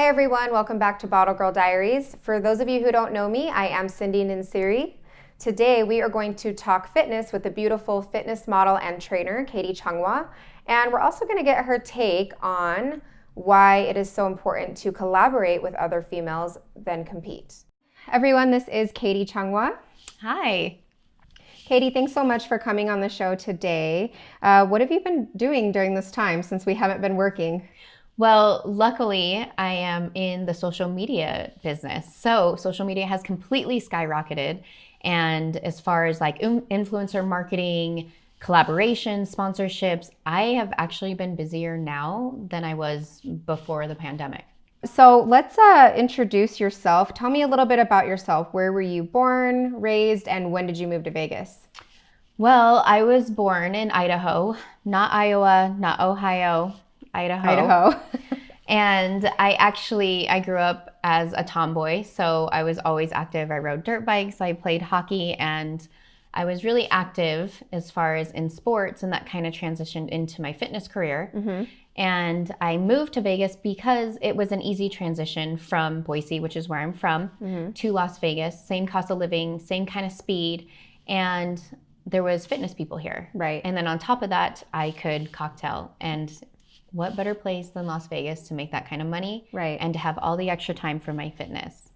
Hi everyone, welcome back to Bottle Girl Diaries. For those of you who don't know me, I am Cindy Nansiri. Today we are going to talk fitness with the beautiful fitness model and trainer, Katie Chung, and we're also going to get her take on why it is so important to collaborate with other females than compete. Everyone, this is Katie Chung. Hi. Katie, thanks so much for coming on the show today. What have you been doing during this time since we haven't been working? Well, luckily, I am in the social media business. So social media has completely skyrocketed. And as far as like influencer marketing, collaborations, sponsorships, I have actually been busier now than I was before the pandemic. So let's introduce yourself. Tell me a little bit about yourself. Where were you born, raised, and when did you move to Vegas? Well, I was born in Idaho, not Iowa, not Ohio. Idaho. And I grew up as a tomboy, so I was always active. I rode dirt bikes, I played hockey, and I was really active as far as in sports, and that kind of transitioned into my fitness career. Mm-hmm. And I moved to Vegas because it was an easy transition from Boise, which is where I'm from, mm-hmm. to Las Vegas. Same cost of living, same kind of speed, and there was fitness people here. Right. And then on top of that, I could cocktail, and what better place than Las Vegas to make that kind of money, right? And to have all the extra time for my fitness.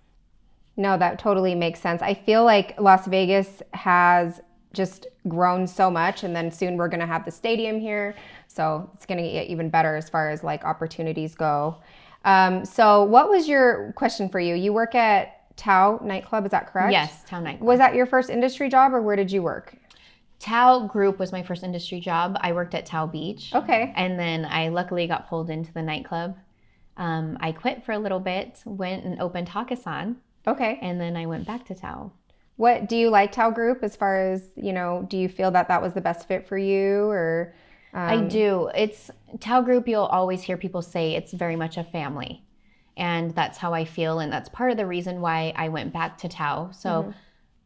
No, that totally makes sense. I feel like Las Vegas has just grown so much, and then soon we're going to have the stadium here, so it's going to get even better as far as like opportunities go. So what was your question for you? You work at Tao nightclub, is that correct? Yes, Tao nightclub. Was that your first industry job, or where did you work? Tao Group was my first industry job. I worked at Tao Beach. Okay. And then I luckily got pulled into the nightclub. I quit for a little bit, went and opened Hakkasan. Okay. And then I went back to Tao. What do you like Tao Group as far as, do you feel that was the best fit for you, or? I do. It's Tao Group, you'll always hear people say it's very much a family. And that's how I feel. And that's part of the reason why I went back to Tao. So mm-hmm.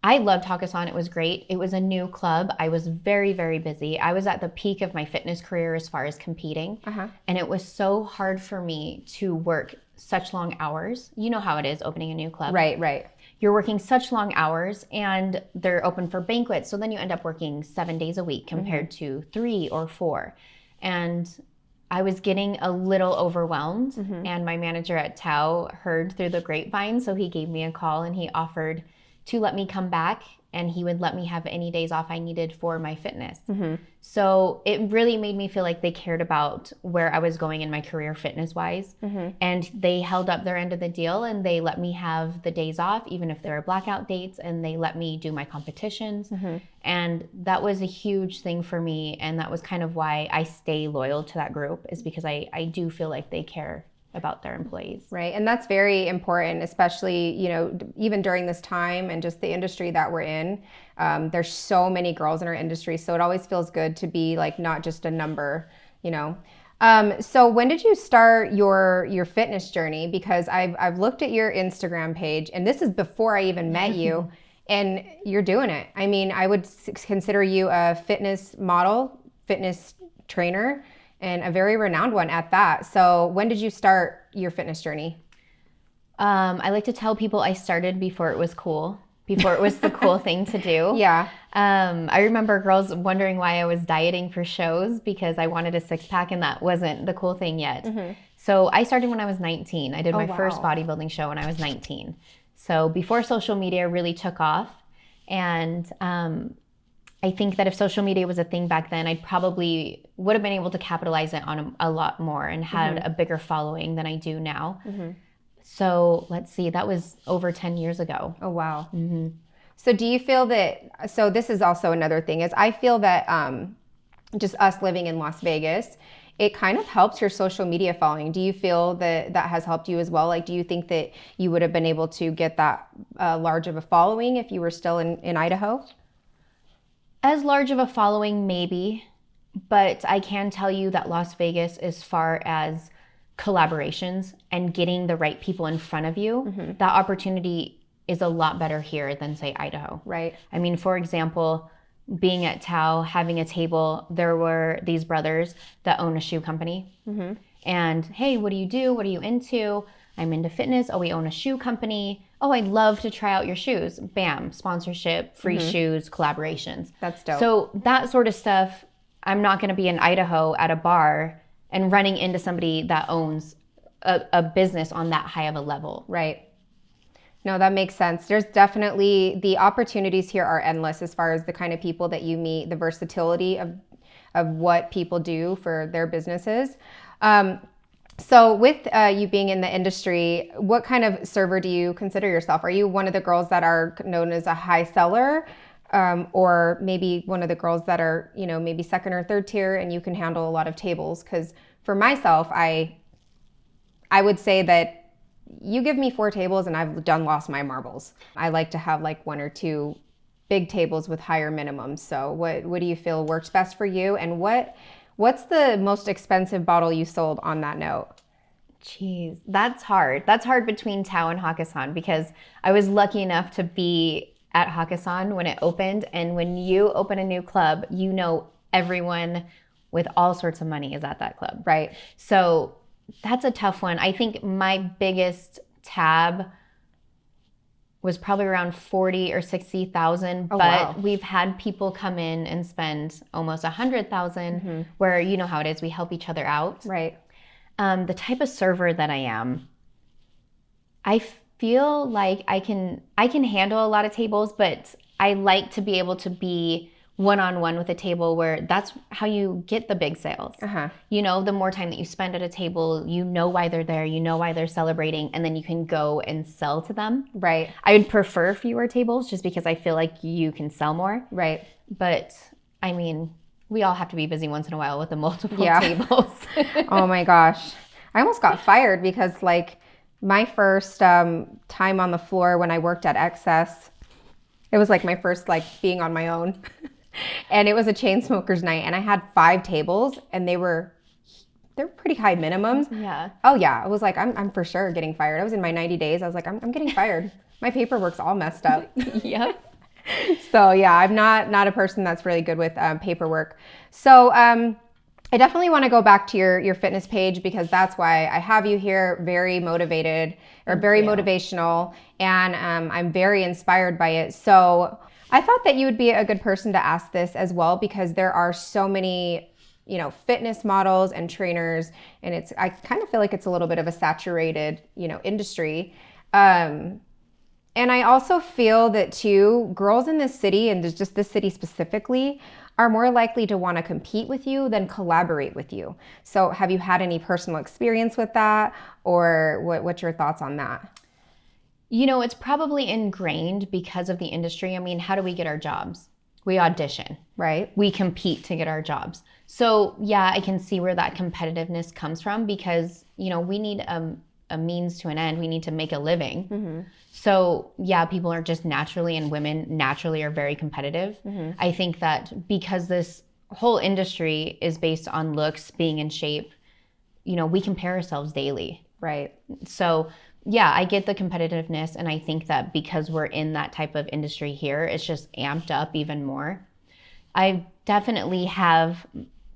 I loved Hakkasan. It was great. It was a new club. I was very, very busy. I was at the peak of my fitness career as far as competing. Uh-huh. And it was so hard for me to work such long hours. You know how it is opening a new club. Right. You're working such long hours, and they're open for banquets. So then you end up working 7 days a week compared mm-hmm. to 3 or 4. And I was getting a little overwhelmed. Mm-hmm. And my manager at Tao heard through the grapevine. So he gave me a call and he offered to let me come back, and he would let me have any days off I needed for my fitness. Mm-hmm. So it really made me feel like they cared about where I was going in my career fitness-wise. Mm-hmm. And they held up their end of the deal, and they let me have the days off, even if there were blackout dates, and they let me do my competitions. Mm-hmm. And that was a huge thing for me, and that was kind of why I stay loyal to that group, is because I do feel like they care about their employees. Right. And that's very important, especially, even during this time and just the industry that we're in. There's so many girls in our industry. So it always feels good to be like, not just a number, So when did you start your fitness journey? Because I've looked at your Instagram page, and this is before I even met you, and you're doing it. I mean, I would consider you a fitness model, fitness trainer, and a very renowned one at that. So when did you start your fitness journey? I like to tell people I started before it was cool, before it was the cool thing to do. Yeah. I remember girls wondering why I was dieting for shows because I wanted a six-pack, and that wasn't the cool thing yet. Mm-hmm. So I started when I was 19. I did my first bodybuilding show when I was 19. So before social media really took off. And I think that if social media was a thing back then, I probably would have been able to capitalize it on a lot more and had mm-hmm. a bigger following than I do now. Mm-hmm. So let's see, that was over 10 years ago. Oh, wow. Mm-hmm. So do you feel that, so this is also another thing, is I feel that just us living in Las Vegas, it kind of helps your social media following. Do you feel that that has helped you as well? Like, do you think that you would have been able to get that large of a following if you were still in Idaho? As large of a following, maybe, but I can tell you that Las Vegas, as far as collaborations and getting the right people in front of you, mm-hmm. that opportunity is a lot better here than, say, Idaho. Right. I mean, for example, being at Tao, having a table, there were these brothers that own a shoe company. Mm-hmm. And, hey, what do you do? What are you into? I'm into fitness. Oh, we own a shoe company. Oh, I'd love to try out your shoes. Bam, sponsorship, free shoes, collaborations. That's dope. So that sort of stuff, I'm not going to be in Idaho at a bar and running into somebody that owns a business on that high of a level. Right. No, that makes sense. There's definitely, the opportunities here are endless as far as the kind of people that you meet, the versatility of what people do for their businesses. So with you being in the industry, what kind of server do you consider yourself? Are you one of the girls that are known as a high seller? Or maybe one of the girls that are, maybe second or third tier and you can handle a lot of tables? Because for myself, I would say that you give me 4 tables and I've lost my marbles. I like to have like 1 or 2 big tables with higher minimums. So what do you feel works best for you? And what's the most expensive bottle you sold on that note? Jeez, that's hard. That's hard between Tao and Hakkasan because I was lucky enough to be at Hakkasan when it opened. And when you open a new club, everyone with all sorts of money is at that club. Right. So that's a tough one. I think my biggest tab was probably around 40 or 60,000, but wow. We've had people come in and spend almost 100,000 where you know how it is. We help each other out. Right. The type of server that I am, I feel like I can handle a lot of tables, but I like to be able to be one-on-one with a table where that's how you get the big sales. The more time that you spend at a table, why they're there, why they're celebrating, and then you can go and sell to them. Right. I would prefer fewer tables just because I feel like you can sell more. Right. But I mean, we all have to be busy once in a while with the multiple tables. Oh my gosh. I almost got fired because my first time on the floor when I worked at Excess, it was my first being on my own. And it was a chain smokers night and I had 5 tables and they're pretty high minimums. Yeah. Oh yeah. I was like, I'm for sure getting fired. I was in my 90 days. I was like, I'm getting fired. My paperwork's all messed up. Yep. So yeah, I'm not a person that's really good with paperwork. So I definitely want to go back to your fitness page because that's why I have you here. Very motivated or very motivational, and I'm very inspired by it. So I thought that you would be a good person to ask this as well because there are so many fitness models and trainers, and I kind of feel like it's a little bit of a saturated industry. And I also feel that too, girls in this city and just this city specifically are more likely to want to compete with you than collaborate with you. So have you had any personal experience with that, or what's your thoughts on that? It's probably ingrained because of the industry. I mean, how do we get our jobs? We audition. Right. We compete to get our jobs. So yeah, I can see where that competitiveness comes from because, we need a means to an end. We need to make a living. So yeah, people are just naturally, and women naturally are very competitive. I think that because this whole industry is based on looks, being in shape, we compare ourselves daily. Right. So yeah, I get the competitiveness, and I think that because we're in that type of industry here, it's just amped up even more. I definitely have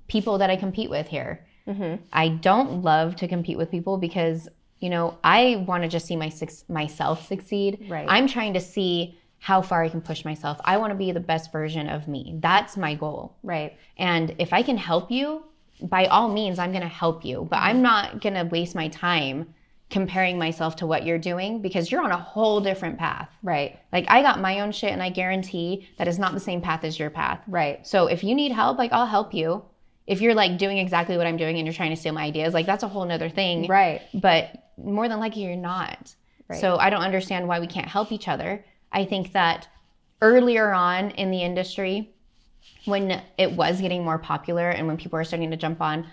people that I compete with here. I don't love to compete with people because I want to just see myself succeed. Right. I'm trying to see how far I can push myself. I want to be the best version of me. That's my goal. Right. And if I can help you, by all means, I'm going to help you. But I'm not going to waste my time comparing myself to what you're doing because you're on a whole different path. Right. I got my own shit and I guarantee that is not the same path as your path. Right. So if you need help, I'll help you. If you're doing exactly what I'm doing and you're trying to steal my ideas, that's a whole nother thing. Right. But more than likely you're not. Right. So I don't understand why we can't help each other. I think that earlier on in the industry, when it was getting more popular and when people were starting to jump on,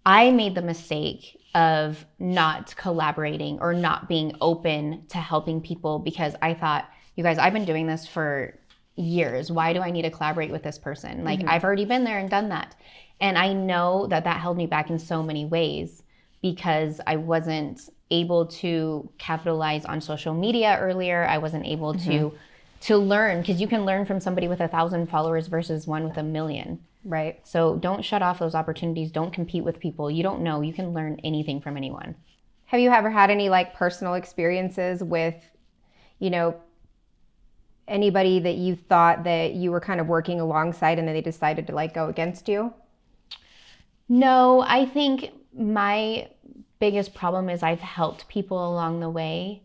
I made the mistake of not collaborating or not being open to helping people because I thought, you guys, I've been doing this for years. Why do I need to collaborate with this person? I've already been there and done that. And I know that held me back in so many ways because I wasn't able to capitalize on social media earlier. I wasn't able to learn, because you can learn from somebody with 1,000 followers versus one with 1 million. Right. So don't shut off those opportunities. Don't compete with people. You don't know. You can learn anything from anyone. Have you ever had any like personal experiences with, you know, anybody that you thought that you were kind of working alongside and then they decided to like go against you? No, I think my biggest problem is I've helped people along the way,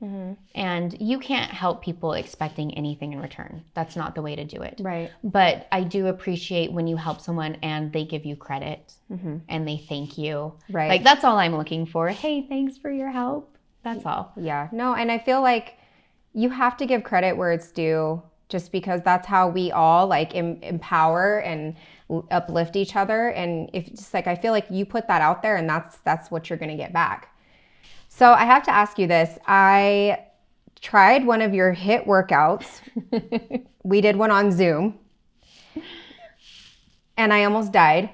and you can't help people expecting anything in return. That's not the way to do it. Right. But I do appreciate when you help someone and they give you credit and they thank you. Right. Like, that's all I'm looking for. Hey, thanks for your help. That's all. Yeah. No, and I feel like you have to give credit where it's due, just because that's how we all like empower and uplift each other. And if just like, I feel like you put that out there and that's what you're going to get back. So I have to ask you this. I tried one of your HIIT workouts. We did one on Zoom and I almost died.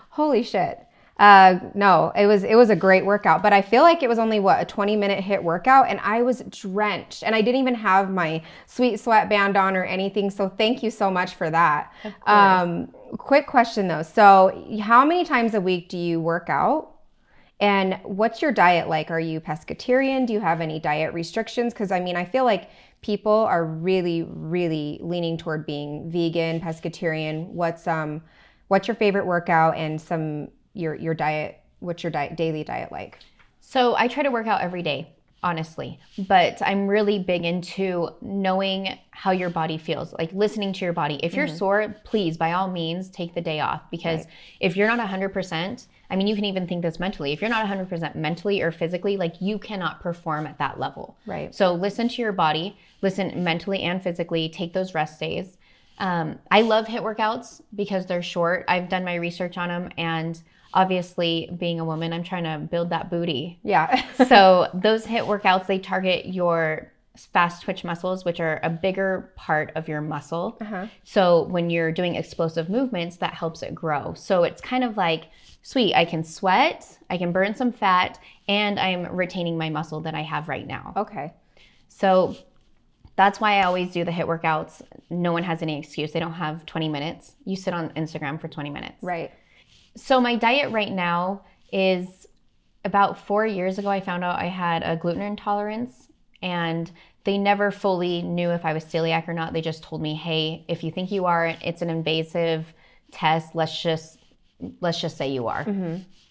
Holy shit. No, it was a great workout, but I feel like it was only a 20-minute HIIT workout and I was drenched and I didn't even have my sweet sweatband on or anything. So thank you so much for that. Of course. Quick question though. So how many times a week do you work out? And what's your diet like? Are you pescatarian? Do you have any diet restrictions? Because I mean, I feel like people are really, really leaning toward being vegan, pescatarian. What's your favorite workout and your diet? What's your daily diet like? So I try to work out every day, honestly, but I'm really big into knowing how your body feels, like listening to your body. If you're sore, please, by all means, take the day off, because if you're not 100%, I mean, you can even think this mentally. If you're not 100% mentally or physically, like, you cannot perform at that level. Right. So listen to your body, listen mentally and physically, take those rest days. I love HIIT workouts because they're short. I've done my research on them, and obviously, being a woman, I'm trying to build that booty. Yeah. So those HIIT workouts, they target your fast twitch muscles, which are a bigger part of your muscle. So when you're doing explosive movements, that helps it grow. So it's kind of like, sweet, I can sweat, I can burn some fat, and I'm retaining my muscle that I have right now. Okay. So that's why I always do the HIIT workouts. No one has any excuse. They don't have 20 minutes. You sit on Instagram for 20 minutes. Right. So my diet right now is, about 4 years ago, I found out I had a gluten intolerance, and they never fully knew if I was celiac or not. They just told me, hey, if you think you are, it's an invasive test. Let's just say you are.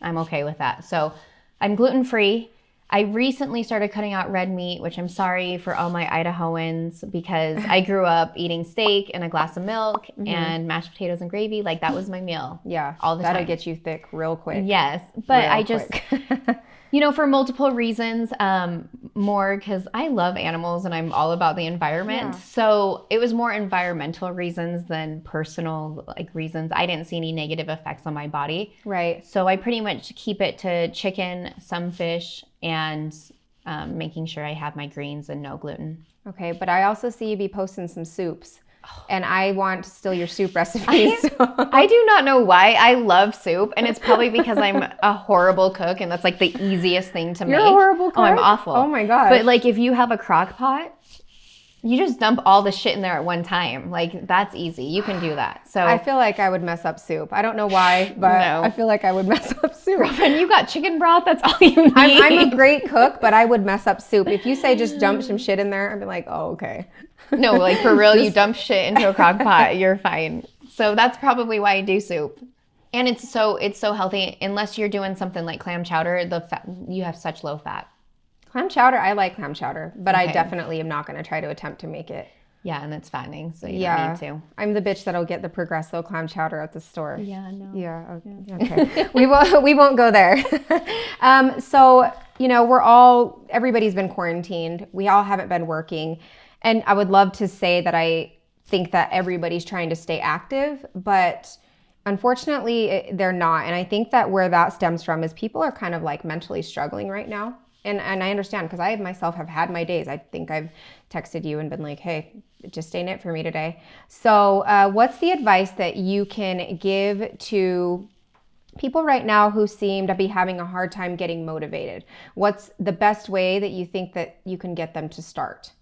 I'm okay with that. So I'm gluten-free. I recently started cutting out red meat, which I'm sorry for all my Idahoans, because I grew up eating steak and a glass of milk and mashed potatoes and gravy. Like, that was my meal. Yeah. All the time. That'll get you thick real quick. Yes. But Real I just, for multiple reasons, more because I love animals and I'm all about the environment. Yeah. So it was more environmental reasons than personal reasons. I didn't see any negative effects on my body. Right. So I pretty much keep it to chicken, some fish, and making sure I have my greens and no gluten. Okay, but I also see you be posting some soups, and I want to steal your soup recipes. I do not know why I love soup, and it's probably because I'm a horrible cook, and that's like the easiest thing to make. You're a horrible cook? Oh, I'm awful. Oh my God. But like, if you have a crock pot, you just dump all the shit in there at one time. Like, that's easy. You can do that. So I feel like I would mess up soup. I don't know why, but No. I feel like I would mess up soup. Girlfriend, you got chicken broth. That's all you need. I'm a great cook, but I would mess up soup. If you say just dump some shit in there, I'd be like, oh, okay. No, like, for real, you dump shit into a crock pot, you're fine. So that's probably why I do soup. And it's so healthy. Unless you're doing something like clam chowder, you have such low fat. Clam chowder, I like clam chowder, but I Okay. definitely am not going to try to attempt to make it. Yeah, and it's fattening, so you don't need to. I'm the bitch that'll get the Progresso clam chowder at the store. Yeah, no. Yeah. Okay. we won't go there. So, everybody's been quarantined. We all haven't been working. And I would love to say that I think that everybody's trying to stay active, but unfortunately they're not. And I think that where that stems from is people are kind of like mentally struggling right now. And I understand, because I myself have had my days. I think I've texted you and been like, hey, just stay in it for me today. So what's the advice that you can give to people right now who seem to be having a hard time getting motivated? What's the best way that you think that you can get them to start?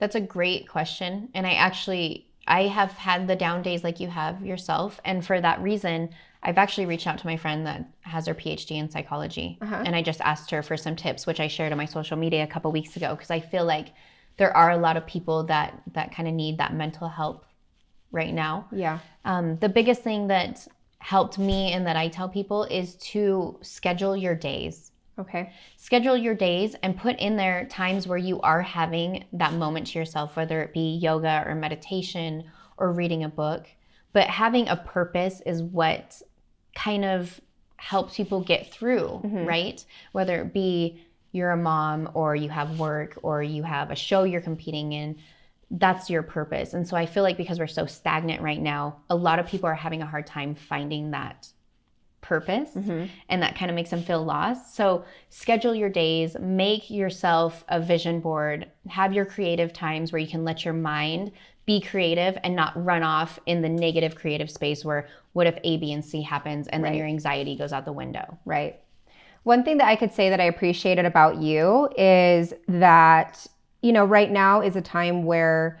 That's a great question. And I actually I have had the down days like you have yourself. And for that reason, I've actually reached out to my friend that has her PhD in psychology. And I just asked her for some tips, which I shared on my social media a couple weeks ago, because I feel like there are a lot of people that kind of need that mental help right now. Yeah. The biggest thing that helped me and that I tell people is to schedule your days. Okay. Schedule your days and put in there times where you are having that moment to yourself, whether it be yoga or meditation or reading a book. But having a purpose is what kind of helps people get through, right? Whether it be you're a mom or you have work or you have a show you're competing in, that's your purpose. And so I feel like because we're so stagnant right now, a lot of people are having a hard time finding that purpose, and that kind of makes them feel lost. So schedule your days, make yourself a vision board, have your creative times where you can let your mind be creative and not run off in the negative creative space where what if A, B, and C happens, and then your anxiety goes out the window. Right. One thing that I could say that I appreciated about you is that, right now is a time where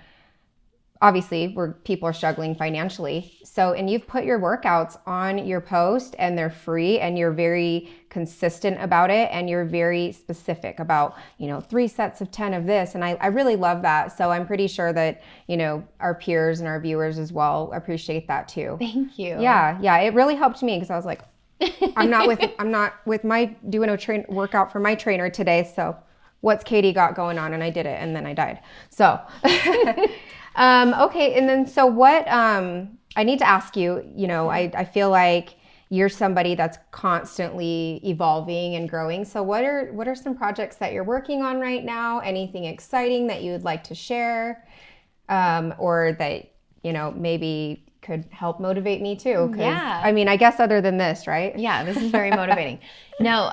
obviously where people are struggling financially. So, and you've put your workouts on your post and they're free and you're very consistent about it and you're very specific about, 3 sets of 10 of this. And I really love that. So I'm pretty sure that, our peers and our viewers as well appreciate that too. Thank you. Yeah. Yeah. It really helped me because I was like, I'm not with my doing a workout for my trainer today. So what's Katie got going on? And I did it and then I died. So, okay. And then, so what, I need to ask you, I feel like you're somebody that's constantly evolving and growing. So what are some projects that you're working on right now? Anything exciting that you would like to share? Or that, maybe could help motivate me too. Yeah. I guess other than this, right? Yeah, this is very motivating. No,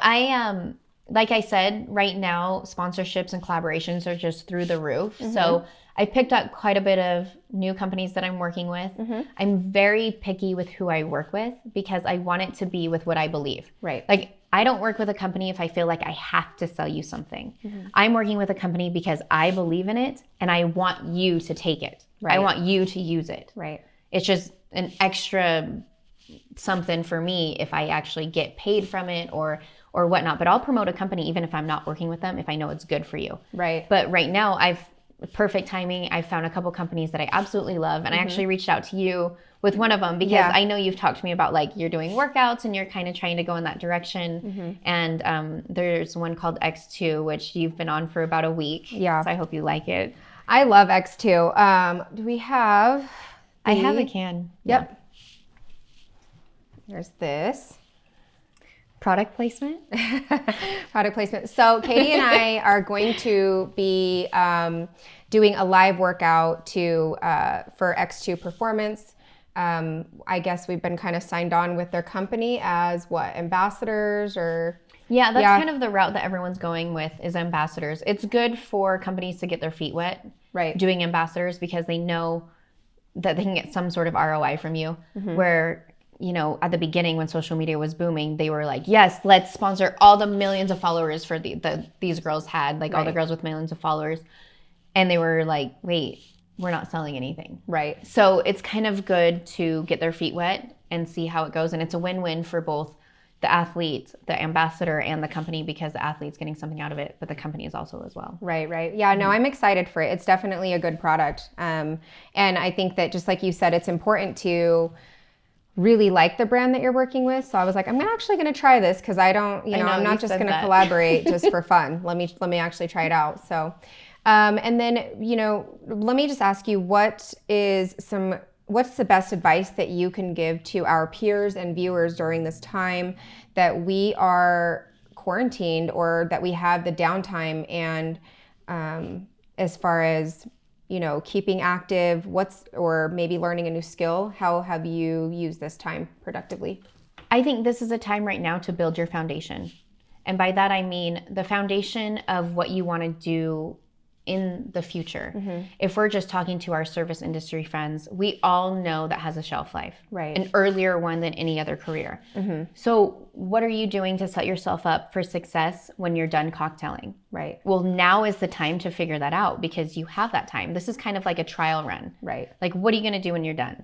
like I said, right now, sponsorships and collaborations are just through the roof. So I've picked up quite a bit of new companies that I'm working with. I'm very picky with who I work with because I want it to be with what I believe. Right. Like, I don't work with a company if I feel like I have to sell you something. I'm working with a company because I believe in it and I want you to take it. Right. I want you to use it. Right. It's just an extra something for me if I actually get paid from it or whatnot. But I'll promote a company even if I'm not working with them if I know it's good for you. Right. But right now, perfect timing. I've found a couple companies that I absolutely love. And I actually reached out to you with one of them because I know you've talked to me about like you're doing workouts and you're kind of trying to go in that direction. And there's one called X2, which you've been on for about a week. Yeah. So I hope you like it. I love X2. Do we have... I have a can. Yep. Yeah. There's this. Product placement? Product placement. So Katie and I are going to be doing a live workout for X2 Performance. I guess we've been kind of signed on with their company as ambassadors or... Yeah, that's kind of the route that everyone's going with is ambassadors. It's good for companies to get their feet wet doing ambassadors because they know that they can get some sort of ROI from you. Where, at the beginning when social media was booming, they were like, yes, let's sponsor all the millions of followers for these girls had, like all the girls with millions of followers. And they were like, wait, we're not selling anything. Right. So it's kind of good to get their feet wet and see how it goes. And it's a win-win for both the athlete, the ambassador, and the company because the athlete's getting something out of it, but the company is also as well. Right. Yeah, no, I'm excited for it. It's definitely a good product. And I think that just like you said, it's important to really like the brand that you're working with. So I was like, I'm actually going to try this because I don't, I'm not just going to collaborate just for fun. Let me actually try it out. So, and then, let me just ask you, what's the best advice that you can give to our peers and viewers during this time that we are quarantined or that we have the downtime and as far as, keeping active, or maybe learning a new skill? How have you used this time productively? I think this is a time right now to build your foundation. And by that, I mean the foundation of what you want to do in the future. If we're just talking to our service industry friends, we all know that has a shelf life, Right. an earlier one than any other career. So what are you doing to set yourself up for success when you're done cocktailing? Right. Well, now is the time to figure that out because you have that time. This is kind of like a trial run. Right. Like, what are you going to do when you're done?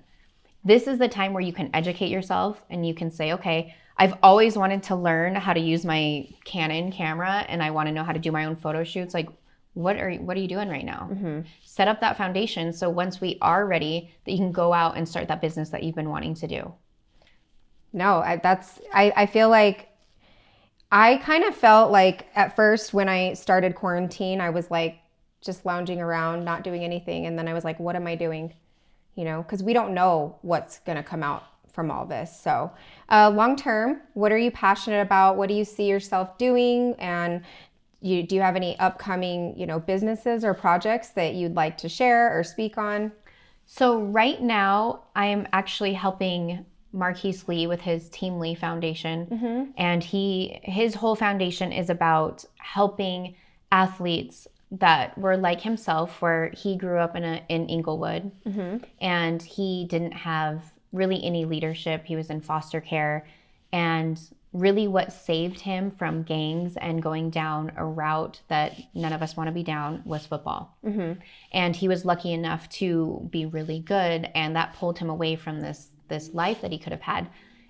This is the time where you can educate yourself and you can say, okay, I've always wanted to learn how to use my Canon camera and I want to know how to do my own photo shoots. Like, what are you doing right now? Set up that foundation so once we are ready, that you can go out and start that business that you've been wanting to do. No, I feel like I kind of felt like at first when I started quarantine, I was like just lounging around, not doing anything. And then I was like, what am I doing? You know, because we don't know what's going to come out from all this. So long term, what are you passionate about? What do you see yourself doing? And do you have any upcoming, businesses or projects that you'd like to share or speak on? So right now, I am actually helping Marquise Lee with his Team Lee Foundation. And his whole foundation is about helping athletes that were like himself, where he grew up in Inglewood and he didn't have really any leadership. He was in foster care, and really what saved him from gangs and going down a route that none of us want to be down was football. And he was lucky enough to be really good, and that pulled him away from this life that he could have had.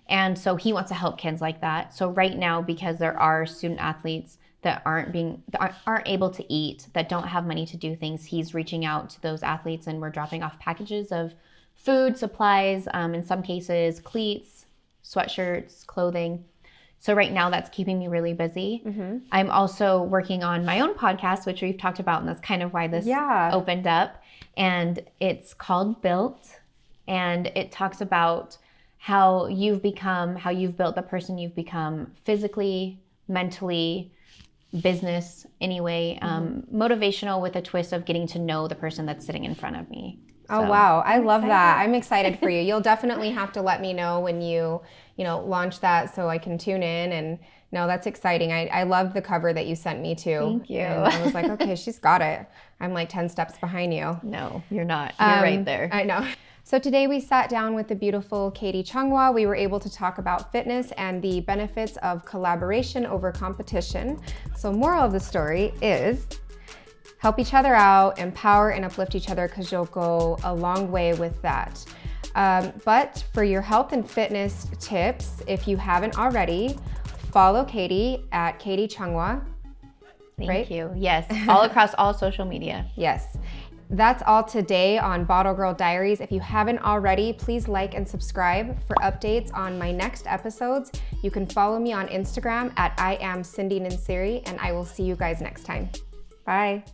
And so he wants to help kids like that. So right now, because there are student athletes that aren't able to eat, that don't have money to do things, he's reaching out to those athletes, and we're dropping off packages of food, supplies, in some cases, cleats, sweatshirts, clothing. So right now that's keeping me really busy. I'm also working on my own podcast, which we've talked about, and that's kind of why this opened up. And it's called Built, and it talks about how you've built the person you've become physically, mentally, business anyway, motivational with a twist of getting to know the person that's sitting in front of me. Oh, wow. I love that. I'm excited for you. You'll definitely have to let me know when you launch that so I can tune in. And no, that's exciting. I love the cover that you sent me too. Thank you. And I was like, okay, she's got it. I'm like 10 steps behind you. No, you're not. You're right there. I know. So today we sat down with the beautiful Katie Chungwa. We were able to talk about fitness and the benefits of collaboration over competition. So moral of the story is help each other out, empower and uplift each other, because you'll go a long way with that. But for your health and fitness tips, if you haven't already, follow Katie at Katie Chungwa. Thank you. Yes, all across all social media. Yes. That's all today on Bottle Girl Diaries. If you haven't already, please like and subscribe for updates on my next episodes. You can follow me on Instagram at I am Cindy Nansiri, and I will see you guys next time. Bye.